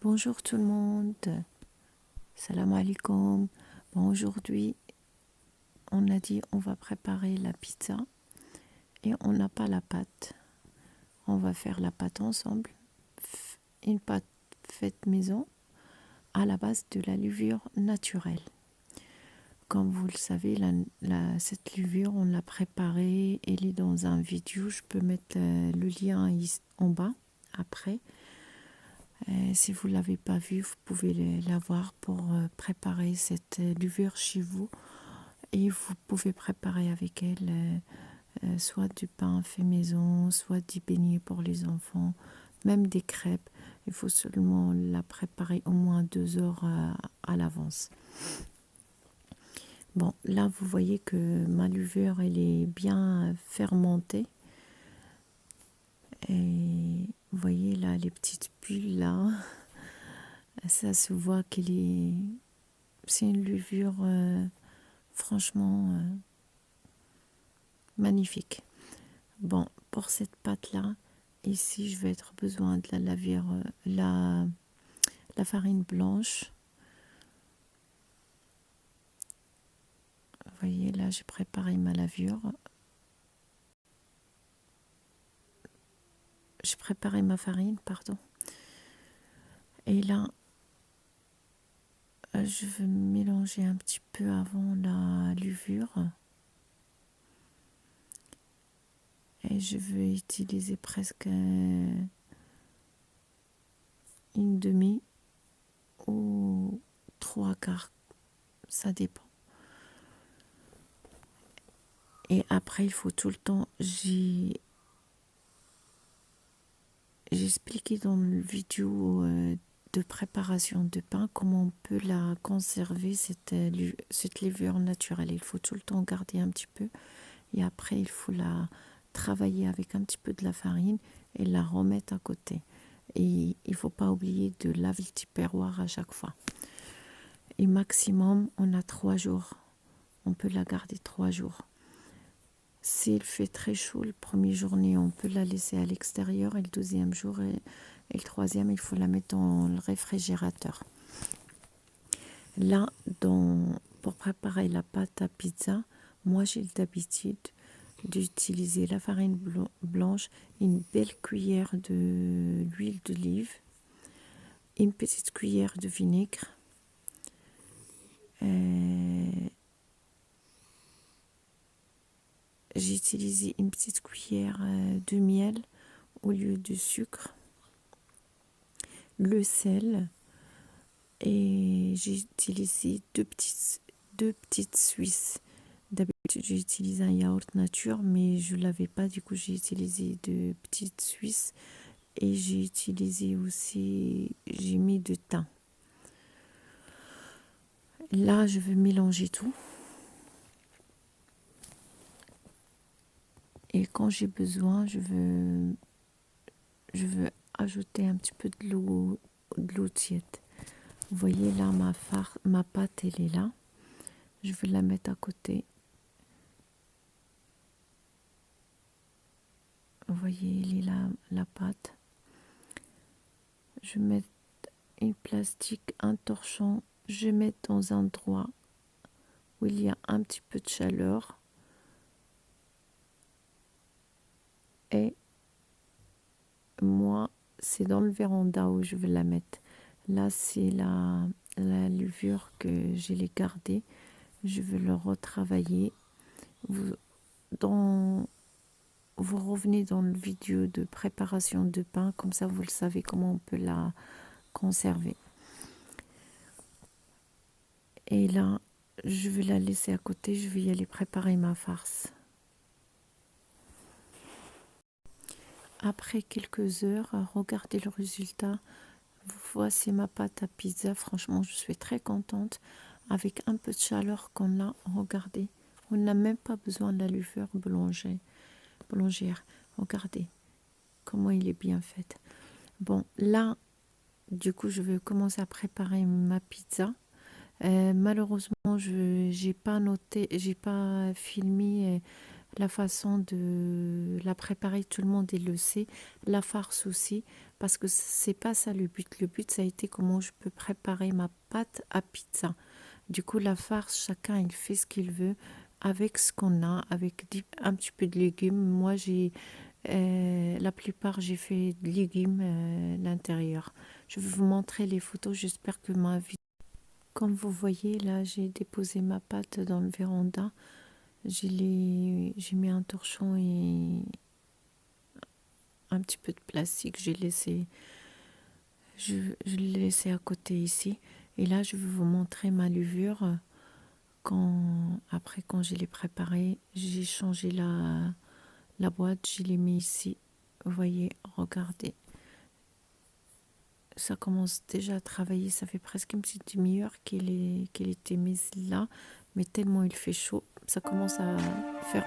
Bonjour tout le monde, salam alaikum. Bon, aujourd'hui, on a dit on va préparer la pizza et on n'a pas la pâte. On va faire la pâte ensemble. Une pâte faite maison à la base de la levure naturelle. Comme vous le savez, cette levure, on l'a préparée. Elle est dans un vidéo. Je peux mettre le lien en bas après. Si vous ne l'avez pas vu, vous pouvez la voir pour préparer cette levure chez vous. Et vous pouvez préparer avec elle soit du pain fait maison, soit des beignets pour les enfants, même des crêpes. Il faut seulement la préparer au moins 2 heures à l'avance. Bon, là, vous voyez que ma levure, elle est bien fermentée. Et vous voyez là, les petites bulles là, ça se voit qu'elle est... C'est une levure franchement magnifique. Bon, pour cette pâte là, ici je vais être besoin de la farine blanche. Vous voyez là, j'ai préparé ma levure. J'ai préparé ma farine, pardon. Et là, je veux mélanger un petit peu avant la levure. Et je veux utiliser presque une demi ou 3/4, ça dépend. Et après, il faut tout le temps, j'ai expliqué dans le vidéo de préparation de pain comment on peut la conserver, cette levure naturelle. Il faut tout le temps garder un petit peu. Et après, il faut la travailler avec un petit peu de la farine et la remettre à côté. Et il ne faut pas oublier de laver le tupperware à chaque fois. Et maximum, on a 3 jours. On peut la garder 3 jours. S'il fait très chaud, le premier journée, on peut la laisser à l'extérieur. Et le deuxième jour et le troisième, il faut la mettre dans le réfrigérateur. Là, pour préparer la pâte à pizza, moi j'ai l'habitude d'utiliser la farine blanche, une belle cuillère de l'huile d'olive, une petite cuillère de vinaigre, j'ai utilisé une petite cuillère de miel au lieu de sucre, le sel, et j'ai utilisé deux petites Suisses. D'habitude, j'utilise un yaourt nature, mais je ne l'avais pas, du coup, j'ai utilisé 2 petites Suisses. Et j'ai utilisé aussi, j'ai mis du thym. Là, je vais mélanger tout. Et quand j'ai besoin, je veux ajouter un petit peu de l'eau tiède. Vous voyez là, ma pâte, elle est là. Je vais la mettre à côté. Vous voyez, elle est là, la pâte. Je mets une plastique, un torchon. Je mets dans un endroit où il y a un petit peu de chaleur. Et moi, c'est dans le véranda où je vais la mettre. Là, c'est la levure que j'ai gardée. Je vais le retravailler. Vous revenez dans le vidéo de préparation de pain, comme ça vous le savez comment on peut la conserver. Et là, je vais la laisser à côté, je vais y aller préparer ma farce. Après quelques heures, regardez le résultat. Voici ma pâte à pizza. Franchement, je suis très contente. Avec un peu de chaleur qu'on a, regardez. On n'a même pas besoin de la levure boulangère. Regardez comment il est bien fait. Bon, là, du coup, je vais commencer à préparer ma pizza. Malheureusement, j'ai pas filmé la façon de la préparer, tout le monde il le sait, la farce aussi, parce que c'est pas ça le but. Le but, ça a été comment je peux préparer ma pâte à pizza. Du coup, la farce, chacun il fait ce qu'il veut avec ce qu'on a, avec un petit peu de légumes. Moi, la plupart, j'ai fait de légumes l'intérieur. Je vais vous montrer les photos, j'espère que ma vie. Comme vous voyez, là, j'ai déposé ma pâte dans le véranda. J'ai mis un torchon et un petit peu de plastique. Je l'ai laissé à côté ici. Et là, je vais vous montrer ma levure. Après, quand je l'ai préparée, j'ai changé la boîte, je l'ai mis ici. Vous voyez, regardez. Ça commence déjà à travailler. Ça fait presque une petite demi-heure qu'elle était mise là. Mais tellement il fait chaud, ça commence à faire...